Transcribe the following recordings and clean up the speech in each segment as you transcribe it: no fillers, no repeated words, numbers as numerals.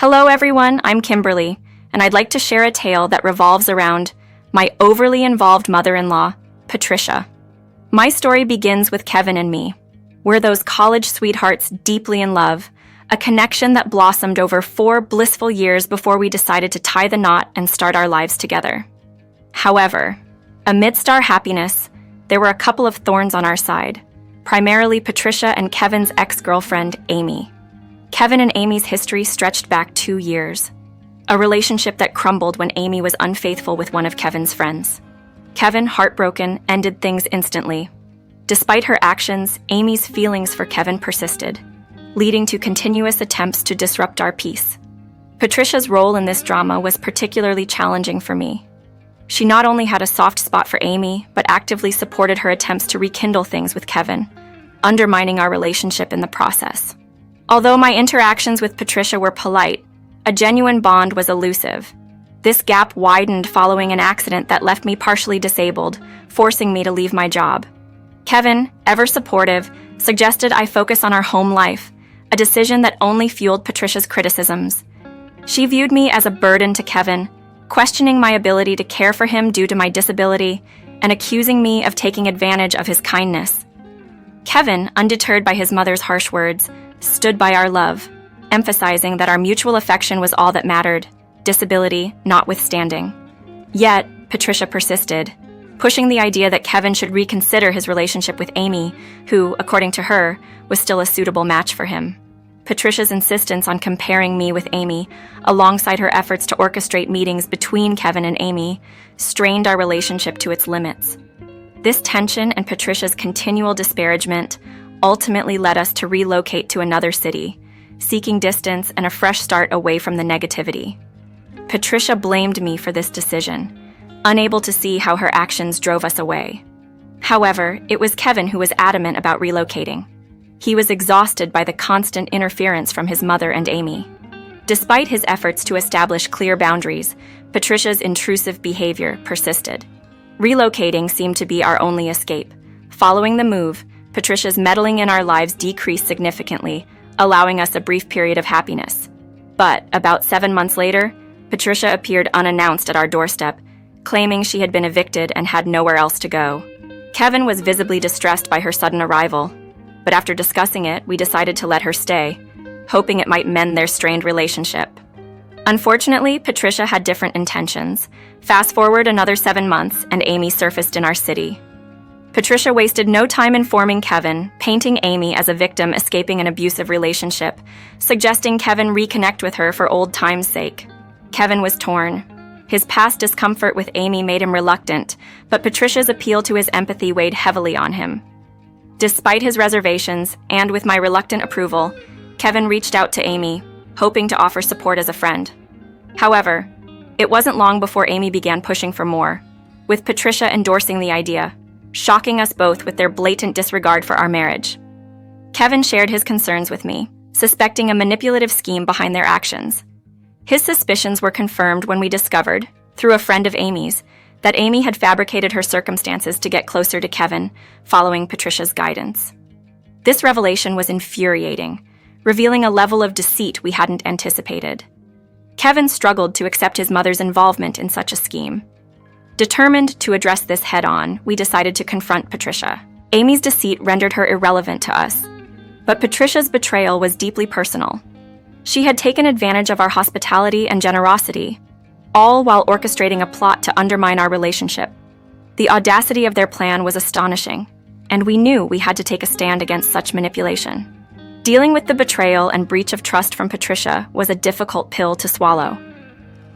Hello everyone, I'm Kimberly, and I'd like to share a tale that revolves around my overly involved mother-in-law, Patricia. My story begins with Kevin and me. We're those college sweethearts deeply in love, a connection that blossomed over 4 blissful years before we decided to tie the knot and start our lives together. However, amidst our happiness, there were a couple of thorns on our side, primarily Patricia and Kevin's ex-girlfriend, Amy. Kevin and Amy's history stretched back 2 years, a relationship that crumbled when Amy was unfaithful with one of Kevin's friends. Kevin, heartbroken, ended things instantly. Despite her actions, Amy's feelings for Kevin persisted, leading to continuous attempts to disrupt our peace. Patricia's role in this drama was particularly challenging for me. She not only had a soft spot for Amy, but actively supported her attempts to rekindle things with Kevin, undermining our relationship in the process. Although my interactions with Patricia were polite, a genuine bond was elusive. This gap widened following an accident that left me partially disabled, forcing me to leave my job. Kevin, ever supportive, suggested I focus on our home life, a decision that only fueled Patricia's criticisms. She viewed me as a burden to Kevin, questioning my ability to care for him due to my disability, and accusing me of taking advantage of his kindness. Kevin, undeterred by his mother's harsh words, stood by our love, emphasizing that our mutual affection was all that mattered, disability notwithstanding. Yet, Patricia persisted, pushing the idea that Kevin should reconsider his relationship with Amy, who, according to her, was still a suitable match for him. Patricia's insistence on comparing me with Amy, alongside her efforts to orchestrate meetings between Kevin and Amy, strained our relationship to its limits. This tension and Patricia's continual disparagement ultimately led us to relocate to another city, seeking distance and a fresh start away from the negativity. Patricia blamed me for this decision, unable to see how her actions drove us away. However, it was Kevin who was adamant about relocating. He was exhausted by the constant interference from his mother and Amy. Despite his efforts to establish clear boundaries, Patricia's intrusive behavior persisted. Relocating seemed to be our only escape. Following the move, Patricia's meddling in our lives decreased significantly, allowing us a brief period of happiness. But about 7 months later, Patricia appeared unannounced at our doorstep, claiming she had been evicted and had nowhere else to go. Kevin was visibly distressed by her sudden arrival, but after discussing it, we decided to let her stay, hoping it might mend their strained relationship. Unfortunately, Patricia had different intentions. Fast forward another 7 months, and Amy surfaced in our city. Patricia wasted no time informing Kevin, painting Amy as a victim escaping an abusive relationship, suggesting Kevin reconnect with her for old time's sake. Kevin was torn. His past discomfort with Amy made him reluctant, but Patricia's appeal to his empathy weighed heavily on him. Despite his reservations, and with my reluctant approval, Kevin reached out to Amy, hoping to offer support as a friend. However, it wasn't long before Amy began pushing for more, with Patricia endorsing the idea, shocking us both with their blatant disregard for our marriage. Kevin shared his concerns with me, suspecting a manipulative scheme behind their actions. His suspicions were confirmed when we discovered, through a friend of Amy's, that Amy had fabricated her circumstances to get closer to Kevin, following Patricia's guidance. This revelation was infuriating, revealing a level of deceit we hadn't anticipated. Kevin struggled to accept his mother's involvement in such a scheme. Determined to address this head-on, we decided to confront Patricia. Amy's deceit rendered her irrelevant to us, but Patricia's betrayal was deeply personal. She had taken advantage of our hospitality and generosity, all while orchestrating a plot to undermine our relationship. The audacity of their plan was astonishing, and we knew we had to take a stand against such manipulation. Dealing with the betrayal and breach of trust from Patricia was a difficult pill to swallow.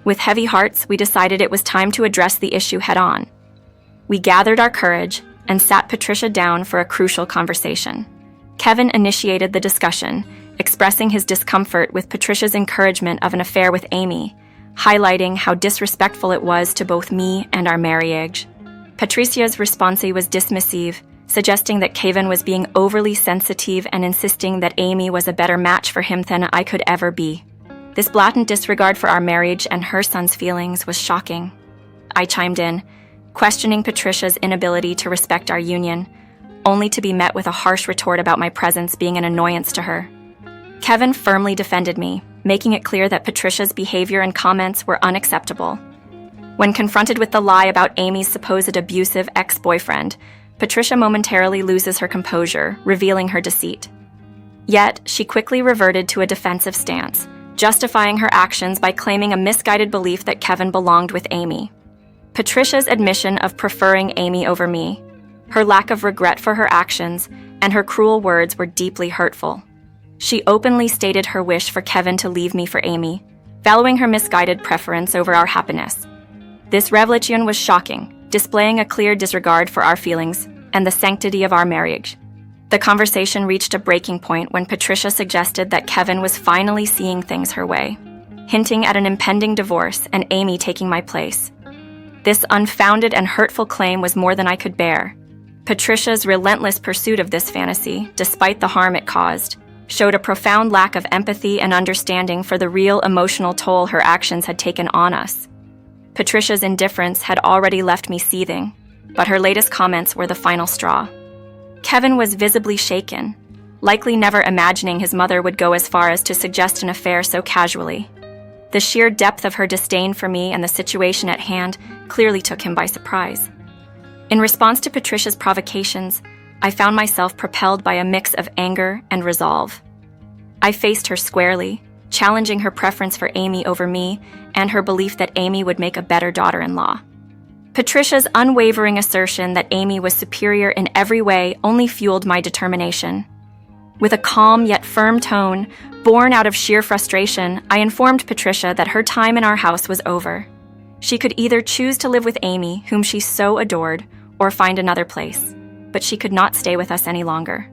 With heavy hearts, we decided it was time to address the issue head-on. We gathered our courage and sat Patricia down for a crucial conversation. Kevin initiated the discussion, expressing his discomfort with Patricia's encouragement of an affair with Amy, highlighting how disrespectful it was to both me and our marriage. Patricia's response was dismissive, suggesting that Kevin was being overly sensitive and insisting that Amy was a better match for him than I could ever be. This blatant disregard for our marriage and her son's feelings was shocking. I chimed in, questioning Patricia's inability to respect our union, only to be met with a harsh retort about my presence being an annoyance to her. Kevin firmly defended me, making it clear that Patricia's behavior and comments were unacceptable. When confronted with the lie about Amy's supposed abusive ex-boyfriend, Patricia momentarily loses her composure, revealing her deceit. Yet, she quickly reverted to a defensive stance, justifying her actions by claiming a misguided belief that Kevin belonged with Amy. Patricia's admission of preferring Amy over me, her lack of regret for her actions, and her cruel words were deeply hurtful. She openly stated her wish for Kevin to leave me for Amy, valuing her misguided preference over our happiness. This revelation was shocking, displaying a clear disregard for our feelings and the sanctity of our marriage. The conversation reached a breaking point when Patricia suggested that Kevin was finally seeing things her way, hinting at an impending divorce and Amy taking my place. This unfounded and hurtful claim was more than I could bear. Patricia's relentless pursuit of this fantasy, despite the harm it caused, showed a profound lack of empathy and understanding for the real emotional toll her actions had taken on us. Patricia's indifference had already left me seething, but her latest comments were the final straw. Kevin was visibly shaken, likely never imagining his mother would go as far as to suggest an affair so casually. The sheer depth of her disdain for me and the situation at hand clearly took him by surprise. In response to Patricia's provocations, I found myself propelled by a mix of anger and resolve. I faced her squarely, challenging her preference for Amy over me and her belief that Amy would make a better daughter-in-law. Patricia's unwavering assertion that Amy was superior in every way only fueled my determination. With a calm yet firm tone, born out of sheer frustration, I informed Patricia that her time in our house was over. She could either choose to live with Amy, whom she so adored, or find another place, but she could not stay with us any longer.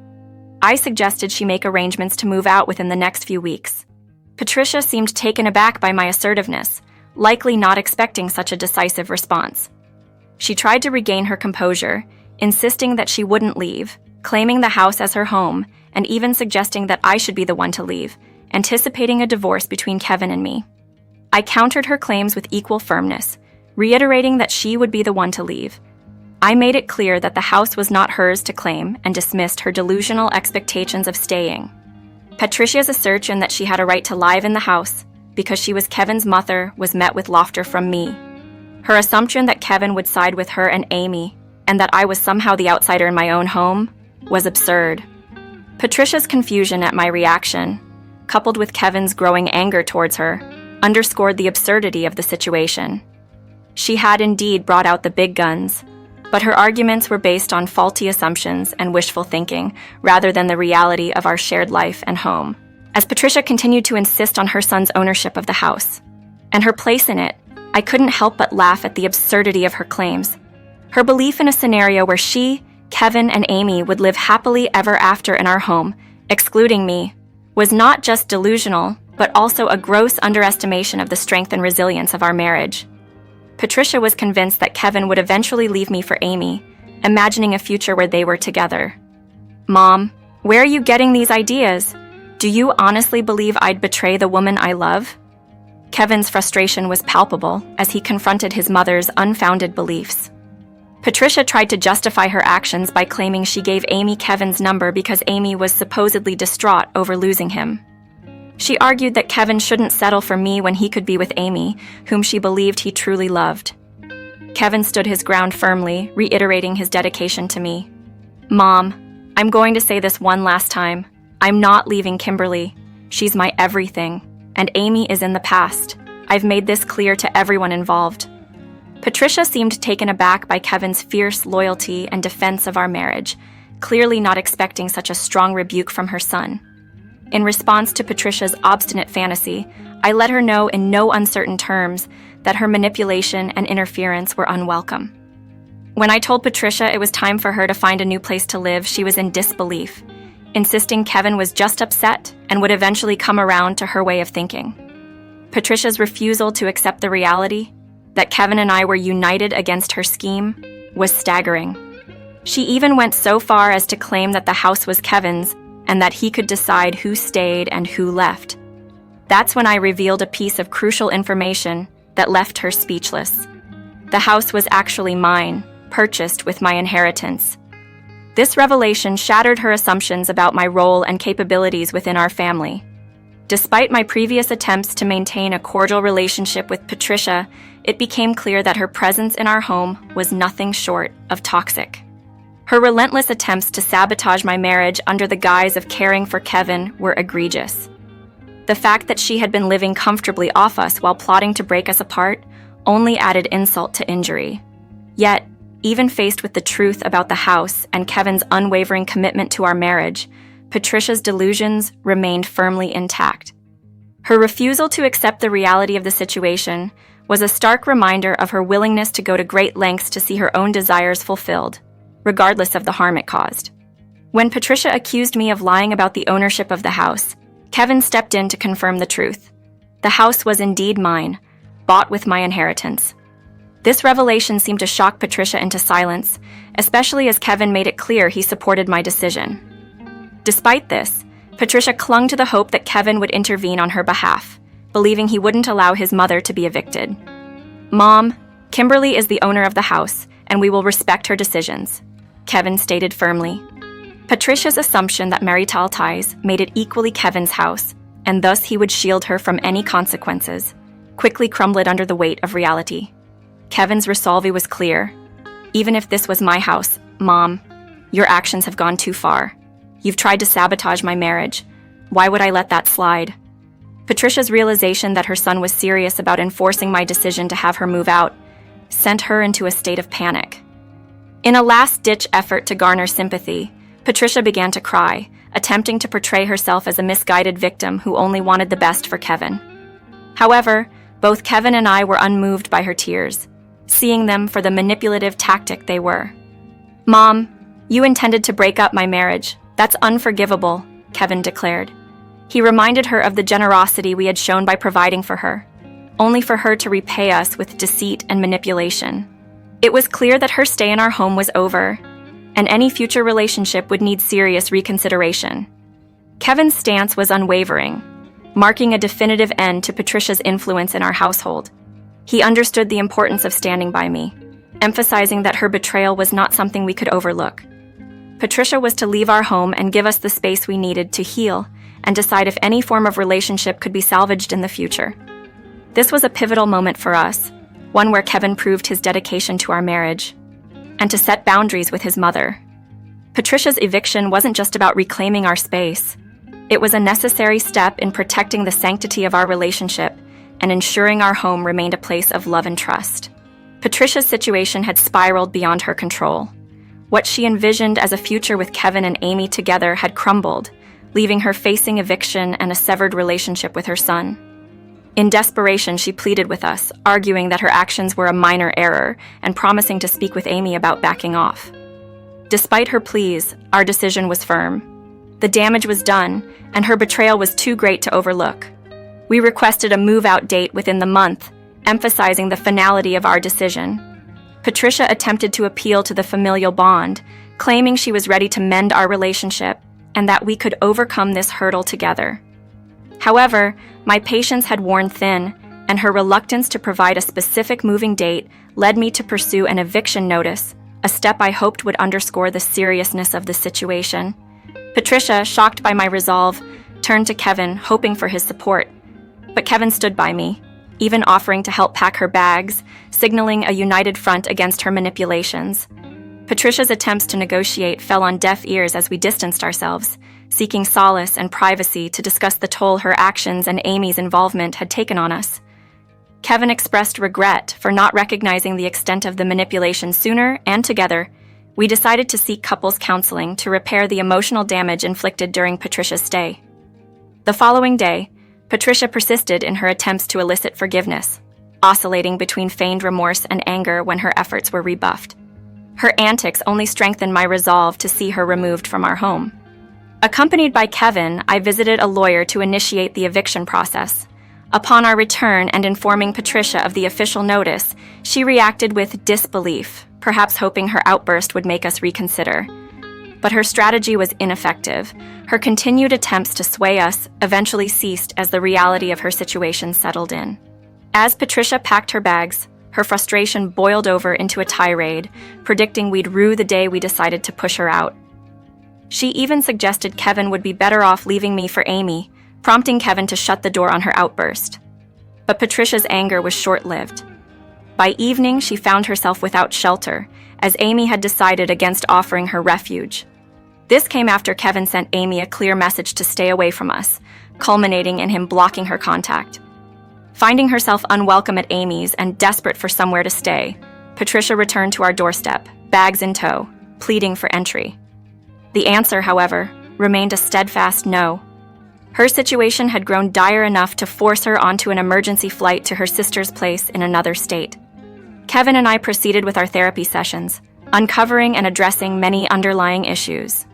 I suggested she make arrangements to move out within the next few weeks. Patricia seemed taken aback by my assertiveness, likely not expecting such a decisive response. She tried to regain her composure, insisting that she wouldn't leave, claiming the house as her home, and even suggesting that I should be the one to leave, anticipating a divorce between Kevin and me. I countered her claims with equal firmness, reiterating that she would be the one to leave. I made it clear that the house was not hers to claim and dismissed her delusional expectations of staying. Patricia's assertion that she had a right to live in the house because she was Kevin's mother was met with laughter from me. Her assumption that Kevin would side with her and Amy, and that I was somehow the outsider in my own home, was absurd. Patricia's confusion at my reaction, coupled with Kevin's growing anger towards her, underscored the absurdity of the situation. She had indeed brought out the big guns, but her arguments were based on faulty assumptions and wishful thinking, rather than the reality of our shared life and home. As Patricia continued to insist on her son's ownership of the house and her place in it, I couldn't help but laugh at the absurdity of her claims. Her belief in a scenario where she, Kevin, and Amy would live happily ever after in our home, excluding me, was not just delusional, but also a gross underestimation of the strength and resilience of our marriage. Patricia was convinced that Kevin would eventually leave me for Amy, imagining a future where they were together. Mom, where are you getting these ideas? Do you honestly believe I'd betray the woman I love? Kevin's frustration was palpable as he confronted his mother's unfounded beliefs. Patricia tried to justify her actions by claiming she gave Amy Kevin's number because Amy was supposedly distraught over losing him. She argued that Kevin shouldn't settle for me when he could be with Amy, whom she believed he truly loved. Kevin stood his ground firmly, reiterating his dedication to me. Mom, I'm going to say this one last time. I'm not leaving Kimberly. She's my everything, and Amy is in the past. I've made this clear to everyone involved. Patricia seemed taken aback by Kevin's fierce loyalty and defense of our marriage, clearly not expecting such a strong rebuke from her son. In response to Patricia's obstinate fantasy, I let her know in no uncertain terms that her manipulation and interference were unwelcome. When I told Patricia it was time for her to find a new place to live, she was in disbelief, insisting Kevin was just upset and would eventually come around to her way of thinking. Patricia's refusal to accept the reality that Kevin and I were united against her scheme was staggering. She even went so far as to claim that the house was Kevin's and that he could decide who stayed and who left. That's when I revealed a piece of crucial information that left her speechless. The house was actually mine, purchased with my inheritance. This revelation shattered her assumptions about my role and capabilities within our family. Despite my previous attempts to maintain a cordial relationship with Patricia, it became clear that her presence in our home was nothing short of toxic. Her relentless attempts to sabotage my marriage under the guise of caring for Kevin were egregious. The fact that she had been living comfortably off us while plotting to break us apart only added insult to injury. Yet, even faced with the truth about the house and Kevin's unwavering commitment to our marriage, Patricia's delusions remained firmly intact. Her refusal to accept the reality of the situation was a stark reminder of her willingness to go to great lengths to see her own desires fulfilled, regardless of the harm it caused. When Patricia accused me of lying about the ownership of the house, Kevin stepped in to confirm the truth. The house was indeed mine, bought with my inheritance. This revelation seemed to shock Patricia into silence, especially as Kevin made it clear he supported my decision. Despite this, Patricia clung to the hope that Kevin would intervene on her behalf, believing he wouldn't allow his mother to be evicted. "Mom, Kimberly is the owner of the house, and we will respect her decisions," Kevin stated firmly. Patricia's assumption that marital ties made it equally Kevin's house, and thus he would shield her from any consequences, quickly crumbled under the weight of reality. Kevin's resolve was clear. "Even if this was my house, Mom, your actions have gone too far. You've tried to sabotage my marriage. Why would I let that slide?" Patricia's realization that her son was serious about enforcing my decision to have her move out sent her into a state of panic. In a last-ditch effort to garner sympathy, Patricia began to cry, attempting to portray herself as a misguided victim who only wanted the best for Kevin. However, both Kevin and I were unmoved by her tears, seeing them for the manipulative tactic they were. "Mom, you intended to break up my marriage. That's unforgivable," Kevin declared. He reminded her of the generosity we had shown by providing for her, only for her to repay us with deceit and manipulation. It was clear that her stay in our home was over, and any future relationship would need serious reconsideration. Kevin's stance was unwavering, marking a definitive end to Patricia's influence in our household. He understood the importance of standing by me, emphasizing that her betrayal was not something we could overlook. Patricia was to leave our home and give us the space we needed to heal and decide if any form of relationship could be salvaged in the future. This was a pivotal moment for us, one where Kevin proved his dedication to our marriage and to set boundaries with his mother. Patricia's eviction wasn't just about reclaiming our space. It was a necessary step in protecting the sanctity of our relationship and ensuring our home remained a place of love and trust. Patricia's situation had spiraled beyond her control. What she envisioned as a future with Kevin and Amy together had crumbled, leaving her facing eviction and a severed relationship with her son. In desperation, she pleaded with us, arguing that her actions were a minor error and promising to speak with Amy about backing off. Despite her pleas, our decision was firm. The damage was done, and her betrayal was too great to overlook. We requested a move-out date within the month, emphasizing the finality of our decision. Patricia attempted to appeal to the familial bond, claiming she was ready to mend our relationship and that we could overcome this hurdle together. However, my patience had worn thin, and her reluctance to provide a specific moving date led me to pursue an eviction notice, a step I hoped would underscore the seriousness of the situation. Patricia, shocked by my resolve, turned to Kevin, hoping for his support. But Kevin stood by me, even offering to help pack her bags, signaling a united front against her manipulations. Patricia's attempts to negotiate fell on deaf ears as we distanced ourselves, seeking solace and privacy to discuss the toll her actions and Amy's involvement had taken on us. Kevin expressed regret for not recognizing the extent of the manipulation sooner, and together, we decided to seek couples counseling to repair the emotional damage inflicted during Patricia's stay. The following day, Patricia persisted in her attempts to elicit forgiveness, oscillating between feigned remorse and anger when her efforts were rebuffed. Her antics only strengthened my resolve to see her removed from our home. Accompanied by Kevin, I visited a lawyer to initiate the eviction process. Upon our return and informing Patricia of the official notice, she reacted with disbelief, perhaps hoping her outburst would make us reconsider. But her strategy was ineffective. Her continued attempts to sway us eventually ceased as the reality of her situation settled in. As Patricia packed her bags, her frustration boiled over into a tirade, predicting we'd rue the day we decided to push her out. She even suggested Kevin would be better off leaving me for Amy, prompting Kevin to shut the door on her outburst. But Patricia's anger was short-lived. By evening, she found herself without shelter, as Amy had decided against offering her refuge. This came after Kevin sent Amy a clear message to stay away from us, culminating in him blocking her contact. Finding herself unwelcome at Amy's and desperate for somewhere to stay, Patricia returned to our doorstep, bags in tow, pleading for entry. The answer, however, remained a steadfast no. Her situation had grown dire enough to force her onto an emergency flight to her sister's place in another state. Kevin and I proceeded with our therapy sessions, uncovering and addressing many underlying issues.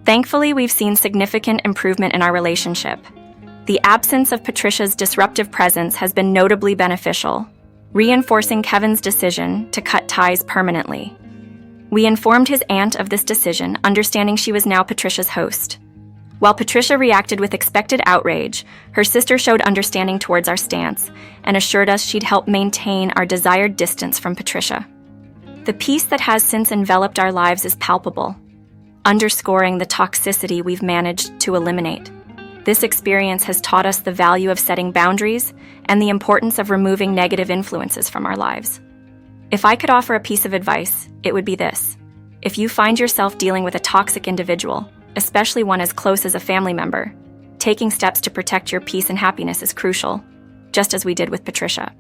Thankfully, we've seen significant improvement in our relationship. The absence of Patricia's disruptive presence has been notably beneficial, reinforcing Kevin's decision to cut ties permanently. We informed his aunt of this decision, understanding she was now Patricia's host. While Patricia reacted with expected outrage, her sister showed understanding towards our stance and assured us she'd help maintain our desired distance from Patricia. The peace that has since enveloped our lives is palpable, underscoring the toxicity we've managed to eliminate. This experience has taught us the value of setting boundaries and the importance of removing negative influences from our lives. If I could offer a piece of advice, it would be this. If you find yourself dealing with a toxic individual, especially one as close as a family member, taking steps to protect your peace and happiness is crucial, just as we did with Patricia.